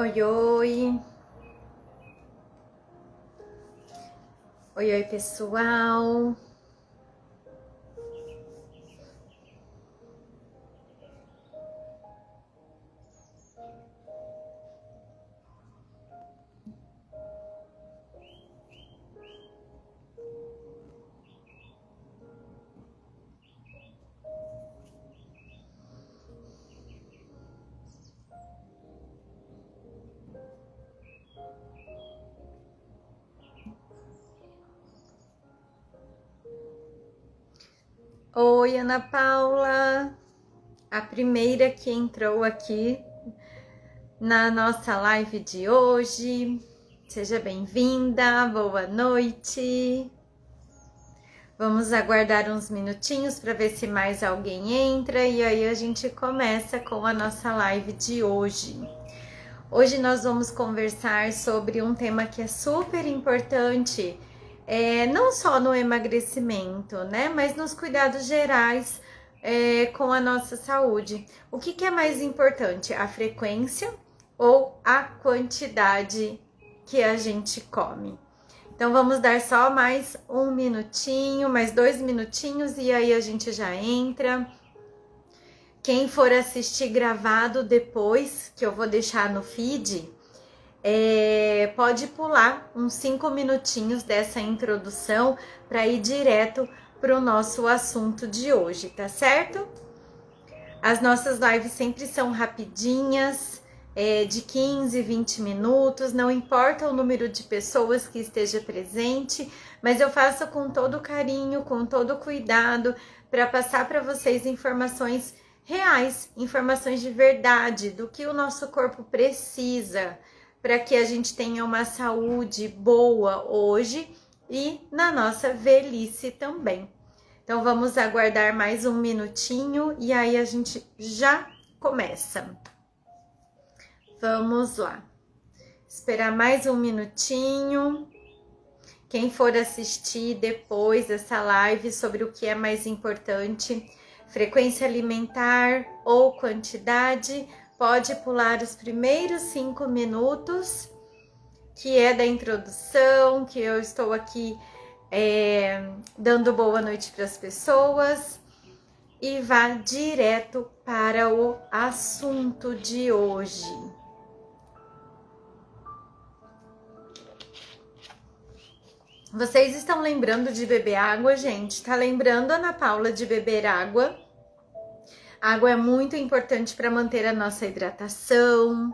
Oi, oi. Oi, oi, pessoal. Oi, Ana Paula. A primeira que entrou aqui na nossa live de hoje. Seja bem-vinda, boa noite. Vamos aguardar uns minutinhos para ver se mais alguém entra e aí a gente começa com a nossa live de hoje. Hoje nós vamos conversar sobre um tema que é super importante, não só no emagrecimento, né, mas nos cuidados gerais com a nossa saúde. O que é mais importante, a frequência ou a quantidade que a gente come? Então vamos dar só mais um minutinho, mais 2 minutinhos e aí a gente já entra. Quem for assistir gravado depois, que eu vou deixar no feed, pode pular uns 5 minutinhos dessa introdução para ir direto para o nosso assunto de hoje, tá certo? As nossas lives sempre são rapidinhas, de 15, 20 minutos, não importa o número de pessoas que esteja presente, mas eu faço com todo carinho, com todo cuidado, para passar para vocês informações reais, informações de verdade, do que o nosso corpo precisa, para que a gente tenha uma saúde boa hoje e na nossa velhice também. Então vamos aguardar mais um minutinho e aí a gente já começa. Vamos lá. Esperar mais um minutinho. Quem for assistir depois essa live sobre o que é mais importante, frequência alimentar ou quantidade, pode pular os primeiros 5 minutos, que é da introdução, que eu estou aqui dando boa noite para as pessoas, e vá direto para o assunto de hoje. Vocês estão lembrando de beber água, gente? Tá lembrando, Ana Paula, de beber água? A água é muito importante para manter a nossa hidratação.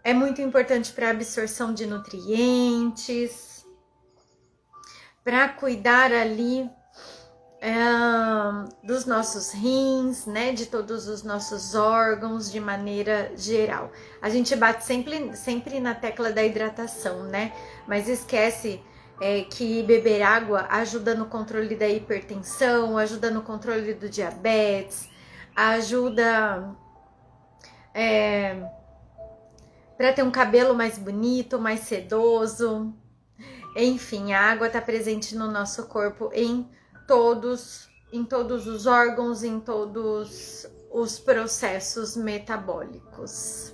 É muito importante para a absorção de nutrientes. Para cuidar ali dos nossos rins, né? De todos os nossos órgãos de maneira geral. A gente bate sempre na tecla da hidratação, né? Mas esquece que beber água ajuda no controle da hipertensão, ajuda no controle do diabetes, ajuda para ter um cabelo mais bonito, mais sedoso. Enfim, a água está presente no nosso corpo em todos os órgãos, em todos os processos metabólicos.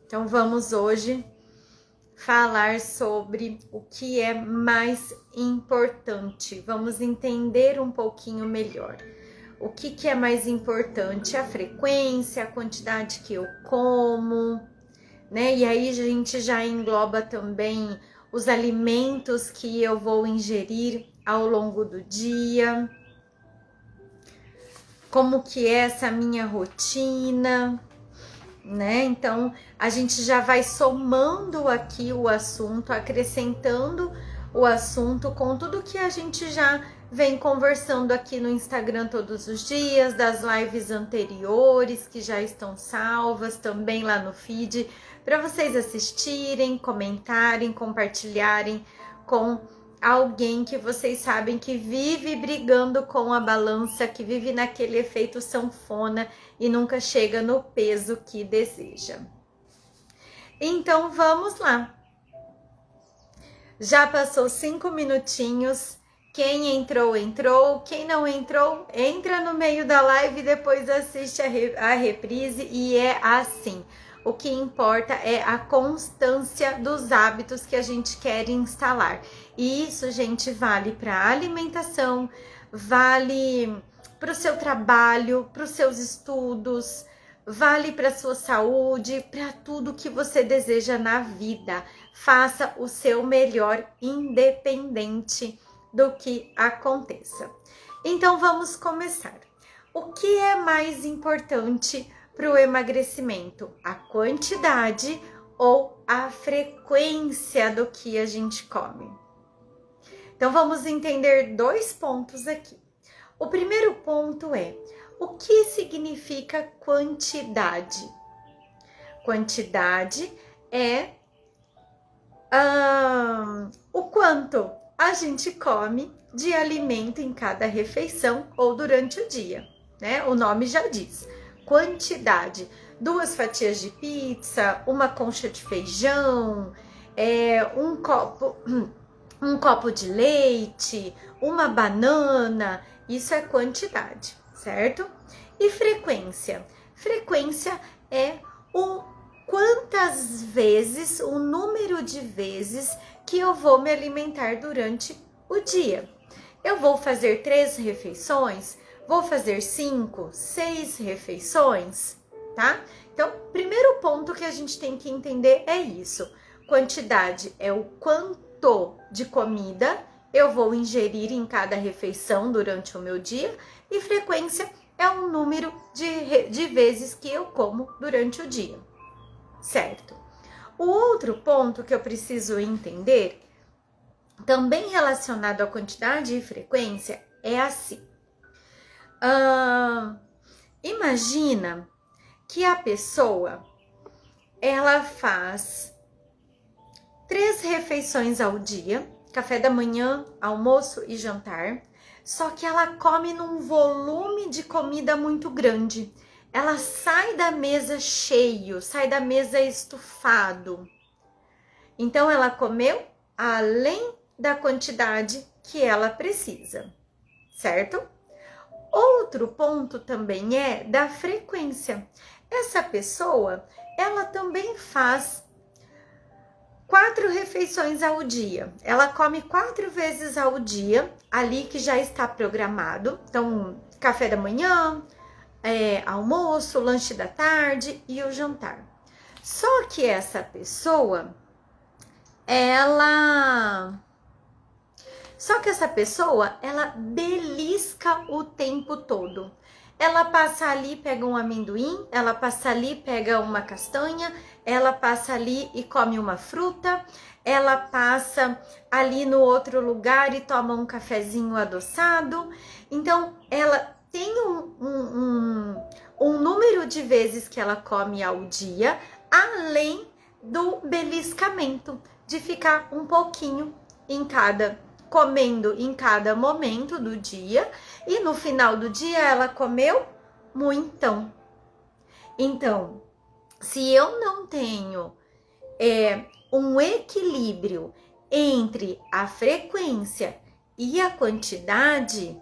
Então vamos hoje falar sobre o que é mais importante. Vamos entender um pouquinho melhor. O que é mais importante? A frequência, a quantidade que eu como, né? E aí a gente já engloba também os alimentos que eu vou ingerir ao longo do dia. Como que é essa minha rotina, né? Então, a gente já vai somando aqui o assunto, acrescentando o assunto com tudo que a gente já vem conversando aqui no Instagram todos os dias, das lives anteriores que já estão salvas também lá no feed, para vocês assistirem, comentarem, compartilharem com alguém que vocês sabem que vive brigando com a balança, que vive naquele efeito sanfona e nunca chega no peso que deseja. Então vamos lá. Já passou 5 minutinhos Quem entrou, entrou. Quem não entrou, entra no meio da live e depois assiste a reprise. E é assim. O que importa é a constância dos hábitos que a gente quer instalar. E isso, gente, vale para alimentação, vale para o seu trabalho, para os seus estudos, vale para a sua saúde, para tudo que você deseja na vida. Faça o seu melhor, independente do que aconteça. Então vamos começar. O que é mais importante para o emagrecimento? A quantidade ou a frequência do que a gente come? Então vamos entender 2 pontos aqui. O primeiro ponto é: o que significa quantidade? Quantidade é o quanto a gente come de alimento em cada refeição ou durante o dia, né? O nome já diz. Quantidade. 2 fatias de pizza, uma concha de feijão, um copo de leite, uma banana. Isso é quantidade, certo? E frequência? Frequência é quantas vezes, o número de vezes que eu vou me alimentar durante o dia. Eu vou fazer 3 refeições? Vou fazer 5, 6 refeições, tá? Então, primeiro ponto que a gente tem que entender é isso. Quantidade é o quanto de comida eu vou ingerir em cada refeição durante o meu dia, e frequência é o número de vezes que eu como durante o dia, certo? O outro ponto que eu preciso entender, também relacionado à quantidade e frequência, é assim. Imagina que a pessoa, ela faz 3 refeições ao dia, café da manhã, almoço e jantar, só que ela come num volume de comida muito grande. Ela sai da mesa cheio, sai da mesa estufado. Então, ela comeu além da quantidade que ela precisa, certo? Outro ponto também é da frequência. Essa pessoa, ela também faz 4 refeições ao dia. Ela come 4 vezes ao dia, ali que já está programado. Então, café da manhã, almoço, lanche da tarde e o jantar. Só que essa pessoa, ela belisca o tempo todo. Ela passa ali, pega um amendoim, ela passa ali, pega uma castanha, ela passa ali e come uma fruta, ela passa ali no outro lugar e toma um cafezinho adoçado. Então, ela tem um número de vezes que ela come ao dia, além do beliscamento, de ficar um pouquinho comendo em cada momento do dia, e no final do dia ela comeu muitão. Então, se eu não tenho um equilíbrio entre a frequência e a quantidade,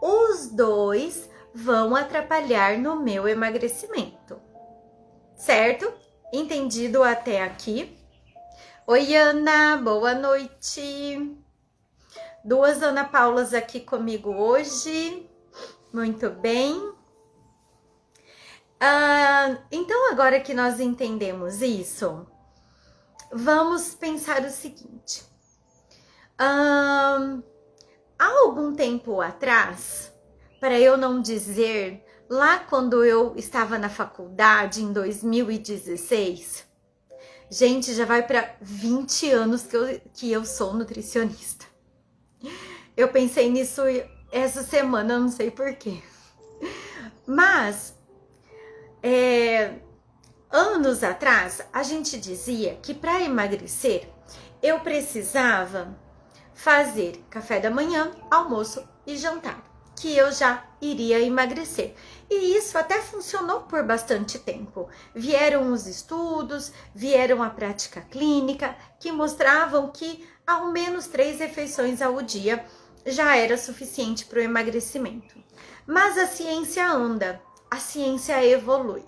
os 2 vão atrapalhar no meu emagrecimento, certo? Entendido até aqui? Oi, Ana, boa noite. 2 Ana Paulas aqui comigo hoje. Muito bem. Então, agora que nós entendemos isso, vamos pensar o seguinte. Há algum tempo atrás, para eu não dizer lá quando eu estava na faculdade, em 2016, gente, já vai para 20 anos que eu sou nutricionista. Eu pensei nisso essa semana, não sei porquê. Mas, anos atrás, a gente dizia que para emagrecer, eu precisava fazer café da manhã, almoço e jantar, que eu já iria emagrecer. E isso até funcionou por bastante tempo. Vieram os estudos, vieram a prática clínica, que mostravam que ao menos 3 refeições ao dia já era suficiente para o emagrecimento. Mas a ciência anda, a ciência evolui.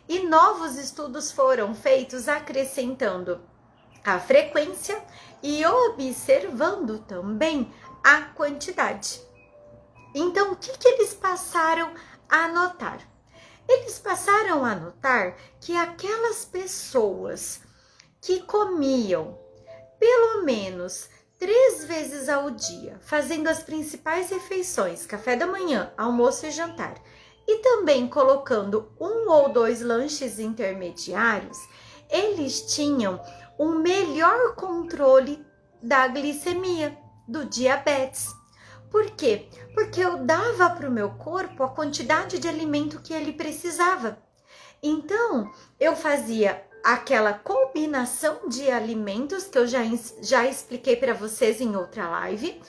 E novos estudos foram feitos acrescentando a frequência e observando também a quantidade. Então, o que eles passaram a notar? Eles passaram a notar que aquelas pessoas que comiam pelo menos 3 vezes ao dia, fazendo as principais refeições, café da manhã, almoço e jantar, e também colocando 1 ou 2 lanches intermediários, eles tinham um melhor controle da glicemia, do diabetes. Por quê? Porque eu dava para o meu corpo a quantidade de alimento que ele precisava. Então, eu fazia aquela combinação de alimentos que eu já expliquei para vocês em outra live,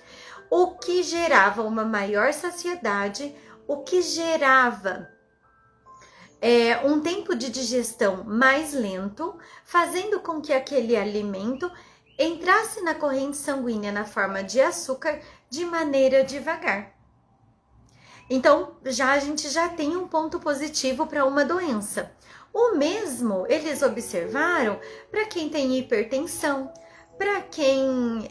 o que gerava uma maior saciedade, o que gerava um tempo de digestão mais lento, fazendo com que aquele alimento entrasse na corrente sanguínea na forma de açúcar de maneira devagar. Então, a gente já tem um ponto positivo para uma doença. O mesmo eles observaram para quem tem hipertensão, para quem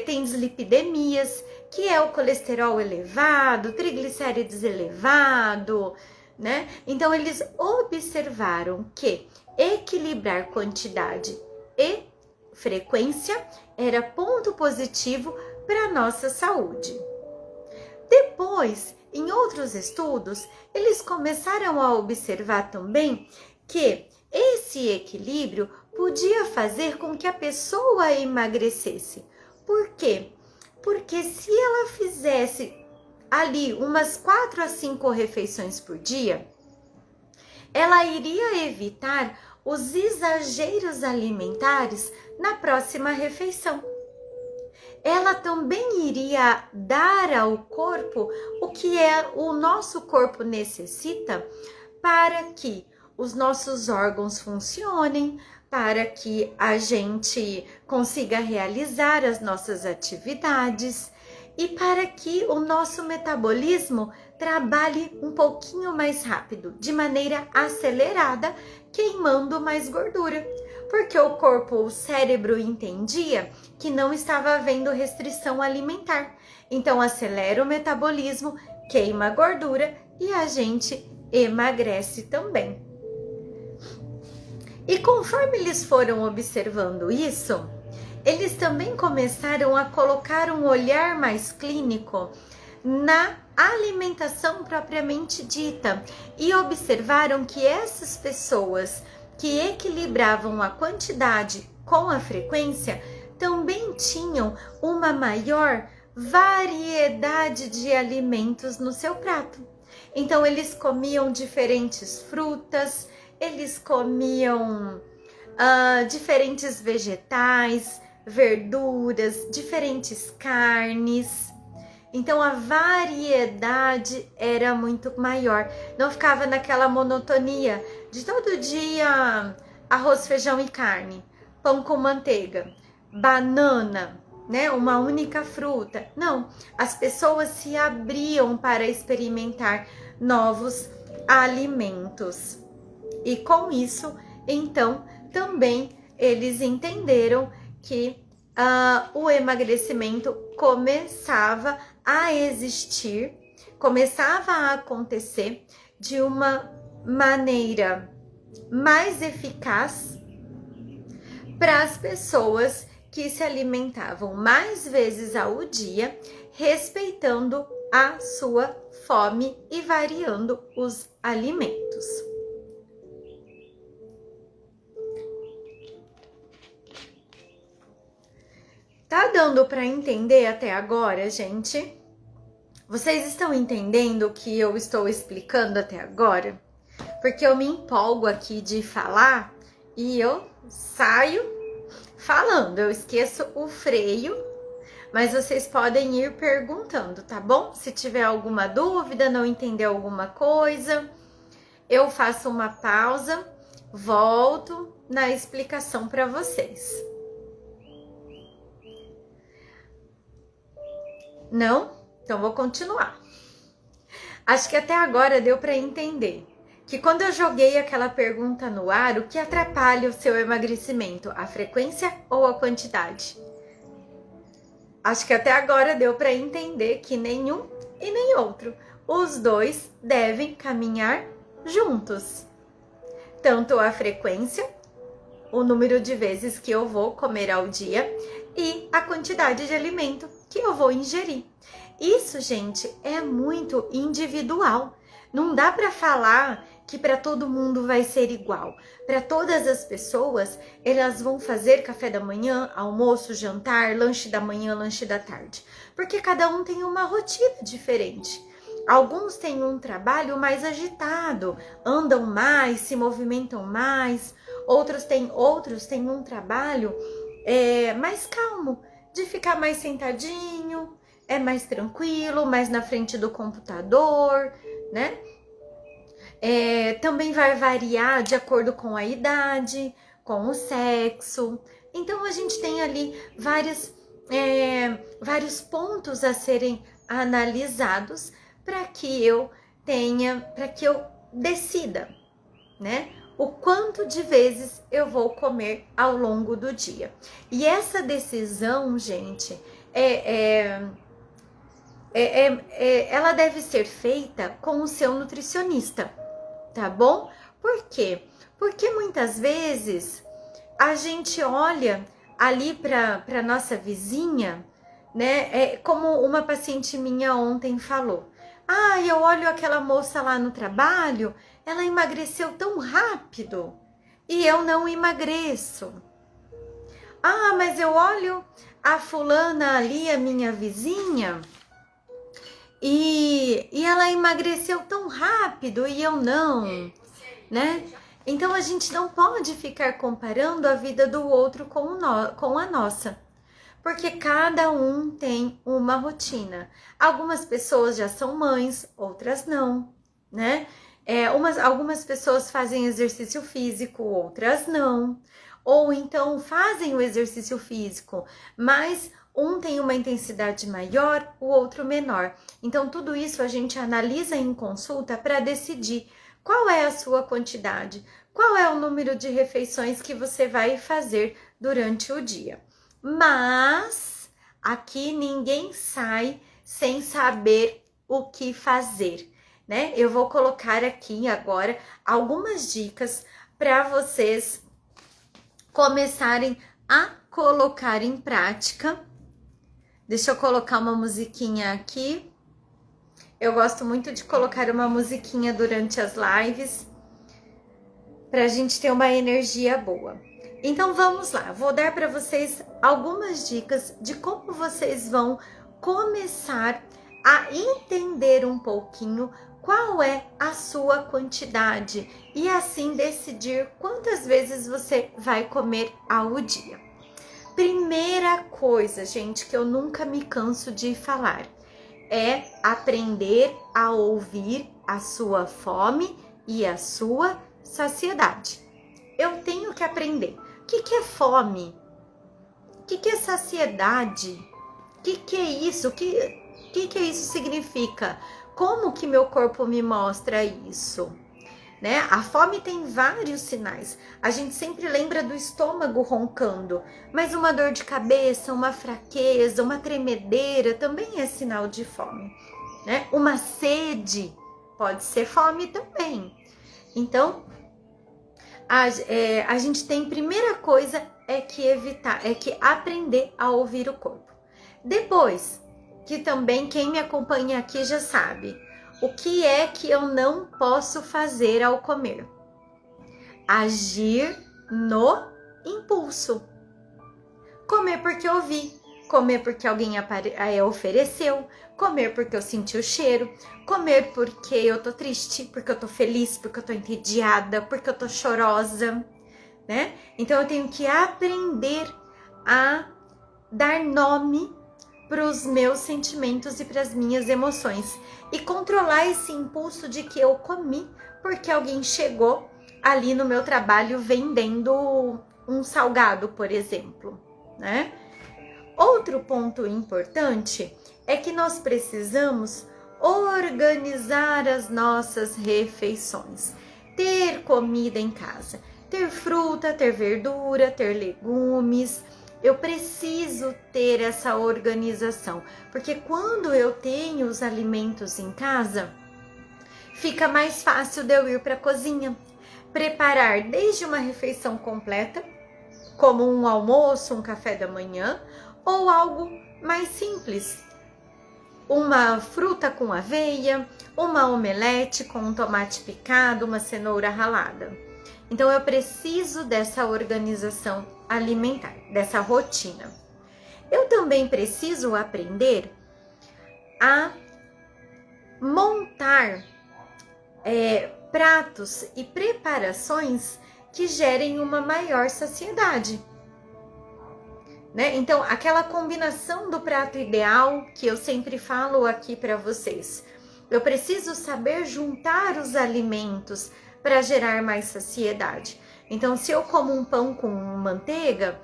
tem dislipidemias, que é o colesterol elevado, triglicérides elevado, né? Então, eles observaram que equilibrar quantidade e frequência era ponto positivo para a nossa saúde. Depois, em outros estudos, eles começaram a observar também que esse equilíbrio podia fazer com que a pessoa emagrecesse. Por quê? Porque se ela fizesse ali umas 4 a 5 refeições por dia, ela iria evitar os exageros alimentares na próxima refeição. Ela também iria dar ao corpo o que o nosso corpo necessita para que os nossos órgãos funcionem, para que a gente consiga realizar as nossas atividades e para que o nosso metabolismo trabalhe um pouquinho mais rápido, de maneira acelerada, queimando mais gordura. Porque o corpo, o cérebro entendia que não estava havendo restrição alimentar. Então acelera o metabolismo, queima a gordura e a gente emagrece também. E conforme eles foram observando isso, eles também começaram a colocar um olhar mais clínico na alimentação propriamente dita e observaram que essas pessoas que equilibravam a quantidade com a frequência também tinham uma maior variedade de alimentos no seu prato. Então eles comiam diferentes frutas, eles comiam diferentes vegetais, verduras, diferentes carnes. Então a variedade era muito maior, não ficava naquela monotonia de todo dia arroz, feijão e carne, pão com manteiga, banana, né, uma única fruta. Não, as pessoas se abriam para experimentar novos alimentos. E com isso, então, também eles entenderam que o emagrecimento começava a existir, começava a acontecer de uma maneira mais eficaz para as pessoas que se alimentavam mais vezes ao dia, respeitando a sua fome e variando os alimentos. Tá dando para entender até agora, gente? Vocês estão entendendo o que eu estou explicando até agora? Porque eu me empolgo aqui de falar e eu saio falando, eu esqueço o freio, mas vocês podem ir perguntando, tá bom? Se tiver alguma dúvida, não entender alguma coisa, eu faço uma pausa, volto na explicação para vocês. Não? Então vou continuar. Acho que até agora deu para entender que quando eu joguei aquela pergunta no ar, o que atrapalha o seu emagrecimento? A frequência ou a quantidade? Acho que até agora deu para entender que nenhum e nem outro. Os dois devem caminhar juntos. Tanto a frequência, o número de vezes que eu vou comer ao dia, e a quantidade de alimento que eu vou ingerir. Isso, gente, é muito individual. Não dá para falar que para todo mundo vai ser igual. Para todas as pessoas, elas vão fazer café da manhã, almoço, jantar, lanche da manhã, lanche da tarde. Porque cada um tem uma rotina diferente. Alguns têm um trabalho mais agitado, andam mais, se movimentam mais. Outros têm um trabalho mais calmo, de ficar mais sentadinho, é mais tranquilo, mais na frente do computador, né? Também vai variar de acordo com a idade, com o sexo. Então a gente tem ali vários pontos a serem analisados para que eu decida, né? O quanto de vezes eu vou comer ao longo do dia. E essa decisão, gente, ela deve ser feita com o seu nutricionista, tá bom? Por quê? Porque muitas vezes a gente olha ali para nossa vizinha, né? Como uma paciente minha ontem falou. Eu olho aquela moça lá no trabalho, ela emagreceu tão rápido e eu não emagreço. Mas eu olho a fulana ali, a minha vizinha, e ela emagreceu tão rápido e eu não, né? Então a gente não pode ficar comparando a vida do outro com a nossa. Porque cada um tem uma rotina. Algumas pessoas já são mães, outras não, né? Algumas pessoas fazem exercício físico, outras não. Ou então fazem o exercício físico, mas um tem uma intensidade maior, o outro menor. Então tudo isso a gente analisa em consulta para decidir qual é a sua quantidade, qual é o número de refeições que você vai fazer durante o dia. Mas aqui ninguém sai sem saber o que fazer, né? Eu vou colocar aqui agora algumas dicas para vocês começarem a colocar em prática. Deixa eu colocar uma musiquinha aqui. Eu gosto muito de colocar uma musiquinha durante as lives para a gente ter uma energia boa. Então vamos lá, vou dar para vocês algumas dicas de como vocês vão começar a entender um pouquinho qual é a sua quantidade e assim decidir quantas vezes você vai comer ao dia. Primeira coisa, gente, que eu nunca me canso de falar, é aprender a ouvir a sua fome e a sua saciedade. Eu tenho que aprender. O que é fome? O que é saciedade? O que é isso? O que isso significa? Como que meu corpo me mostra isso? Né? A fome tem vários sinais. A gente sempre lembra do estômago roncando, mas uma dor de cabeça, uma fraqueza, uma tremedeira também é sinal de fome, né? Uma sede pode ser fome também. Então, a gente tem, primeira coisa é que aprender a ouvir o corpo. Depois, que também quem me acompanha aqui já sabe, o que é que eu não posso fazer ao comer? Agir no impulso. Comer porque eu vi, comer porque alguém ofereceu, comer porque eu senti o cheiro, comer porque eu tô triste, porque eu tô feliz, porque eu tô entediada, porque eu tô chorosa, né? Então eu tenho que aprender a dar nome para os meus sentimentos e para as minhas emoções e controlar esse impulso de que eu comi porque alguém chegou ali no meu trabalho vendendo um salgado, por exemplo, né? Outro ponto importante é que nós precisamos organizar as nossas refeições, ter comida em casa, ter fruta, ter verdura, ter legumes. Eu preciso ter essa organização, porque quando eu tenho os alimentos em casa, fica mais fácil de eu ir para a cozinha, preparar desde uma refeição completa, como um almoço, um café da manhã, ou algo mais simples, uma fruta com aveia, uma omelete com um tomate picado, uma cenoura ralada. Então eu preciso dessa organização alimentar, dessa rotina. Eu também preciso aprender a montar pratos e preparações que gerem uma maior saciedade. Né? Então, aquela combinação do prato ideal que eu sempre falo aqui para vocês. Eu preciso saber juntar os alimentos para gerar mais saciedade. Então, se eu como um pão com manteiga,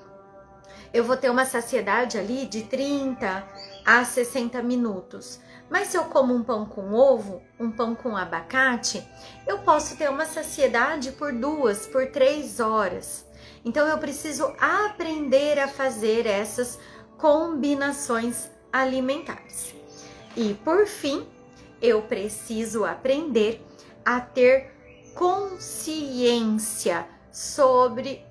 eu vou ter uma saciedade ali de 30 a 60 minutos. Mas se eu como um pão com ovo, um pão com abacate, eu posso ter uma saciedade por 2, por 3 horas. Então eu preciso aprender a fazer essas combinações alimentares. E por fim, eu preciso aprender a ter consciência sobre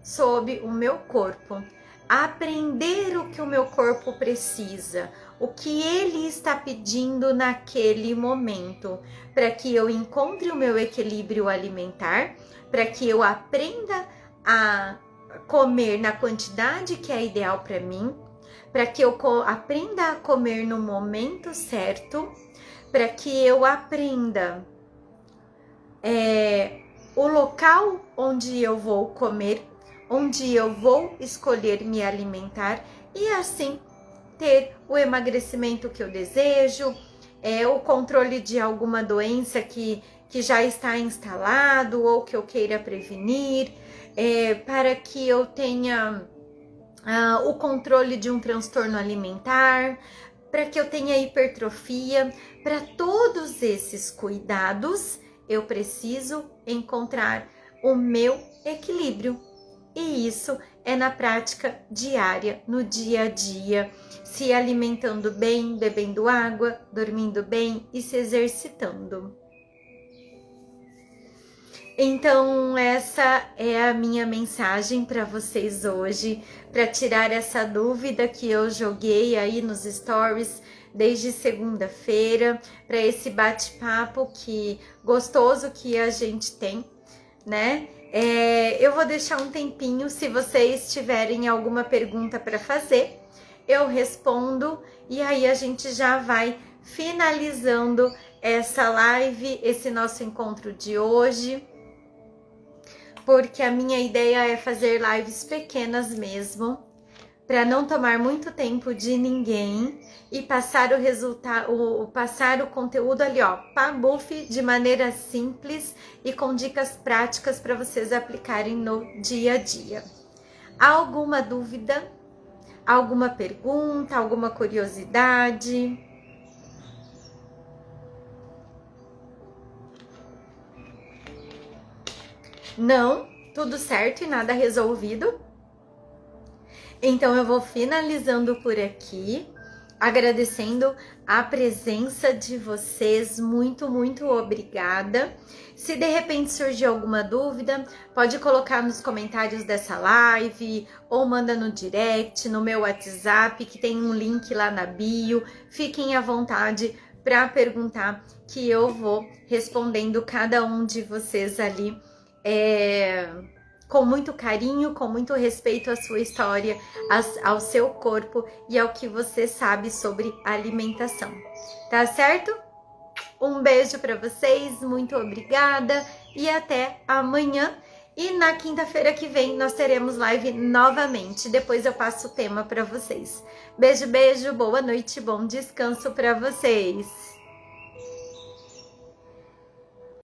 o meu corpo. Aprender o que o meu corpo precisa, o que ele está pedindo naquele momento, para que eu encontre o meu equilíbrio alimentar, para que eu aprenda a comer na quantidade que é ideal para mim, para que eu aprenda a comer no momento certo, para que eu aprenda o local onde eu vou comer, onde eu vou escolher me alimentar e assim ter o emagrecimento que eu desejo, o controle de alguma doença que já está instalado ou que eu queira prevenir, para que eu tenha o controle de um transtorno alimentar, para que eu tenha hipertrofia. Para todos esses cuidados, eu preciso encontrar o meu equilíbrio. E isso é na prática diária, no dia a dia, se alimentando bem, bebendo água, dormindo bem e se exercitando. Então, essa é a minha mensagem para vocês hoje, para tirar essa dúvida que eu joguei aí nos stories desde segunda-feira, para esse bate-papo gostoso que a gente tem, né? Eu vou deixar um tempinho, se vocês tiverem alguma pergunta para fazer, eu respondo e aí a gente já vai finalizando essa live, esse nosso encontro de hoje, porque a minha ideia é fazer lives pequenas mesmo, para não tomar muito tempo de ninguém e passar o resultado, passar o conteúdo ali, ó, pabuf, de maneira simples e com dicas práticas para vocês aplicarem no dia a dia. Alguma dúvida? Alguma pergunta? Alguma curiosidade? Não? Tudo certo e nada resolvido? Então eu vou finalizando por aqui, agradecendo a presença de vocês, muito, muito obrigada. Se de repente surgir alguma dúvida, pode colocar nos comentários dessa live ou manda no direct, no meu WhatsApp, que tem um link lá na bio. Fiquem à vontade para perguntar, que eu vou respondendo cada um de vocês ali com muito carinho, com muito respeito à sua história, ao seu corpo e ao que você sabe sobre alimentação. Tá certo? Um beijo para vocês, muito obrigada e até amanhã. E na quinta-feira que vem nós teremos live novamente. Depois eu passo o tema para vocês. Beijo, beijo, boa noite, bom descanso para vocês.